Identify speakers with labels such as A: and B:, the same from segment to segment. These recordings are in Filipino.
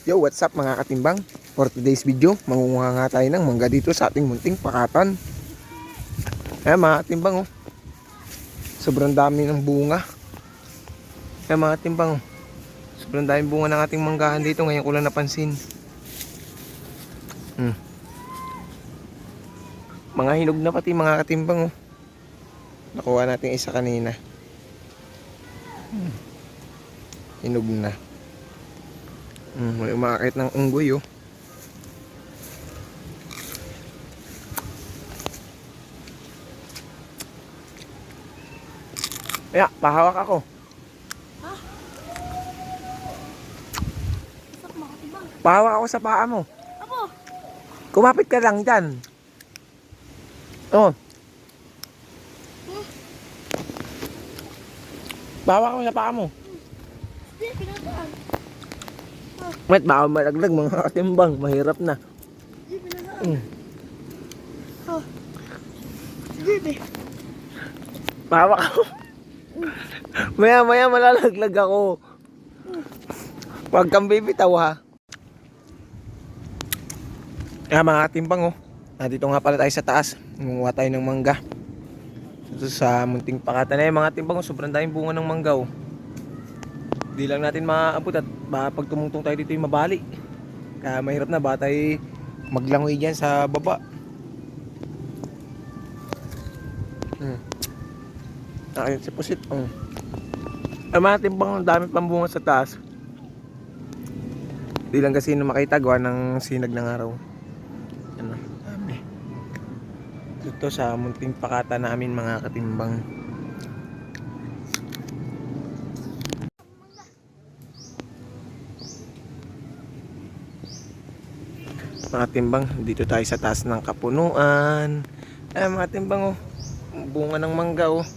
A: Yo, what's up mga katimbang? For today's video, mangunguha nga tayo ng mangga dito sa ating munting pakatan. Ayan mga katimbang oh. Sobrang dami ng bunga. Ayan mga katimbang oh. Sobrang daming bunga ng ating manggahan dito. Ngayon ko lang napansin. Mga hinog na pati mga katimbang oh. Nakuha natin isa kanina. Hinog na. May umakit ng unggoy oh. Kaya, pahawak ako.
B: Ha? Isak makatibang.
A: Pahawak ako sa paa mo.
B: Apo!
A: Kumapit ka lang dyan. Oh. Pahawak ako sa paa mo.
B: Hindi, pinagaan.
A: Wait, baka malaglag mga katimbang. Mahirap na.
B: Hindi, pinagaan. Oh. Sige, be.
A: Pahawak ako. Maya malalaglag ako. Huwag kang bibitaw ha. Mga katimbang oh. Dito nga pala tayo sa taas. Nangunguha tayo ng mangga. Ito sa munting pakatan na mga katimbang oh. Sobrang daming bunga ng mangga oh. Di lang natin maaabot at pag tumungtong tayo dito yung mabali. Kaya mahirap na baka tayo maglangoy dyan sa baba. Ayun si Pusit. Mga timbang ang dami pang bunga sa taas. Di lang kasi na makita gawa ng sinag ng araw. Ano, dami. Ito sa munting pakata namin mga katimbang. Mga timbang, dito tayo sa taas ng kapunuan. Mga timbang oh. Bunga ng mangga oh.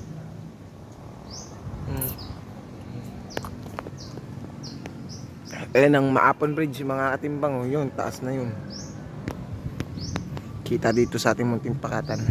A: Ayan ang Maapon Bridge mga katimbang oh. Yun, taas na yun. Kita dito sa ating munting pakatan.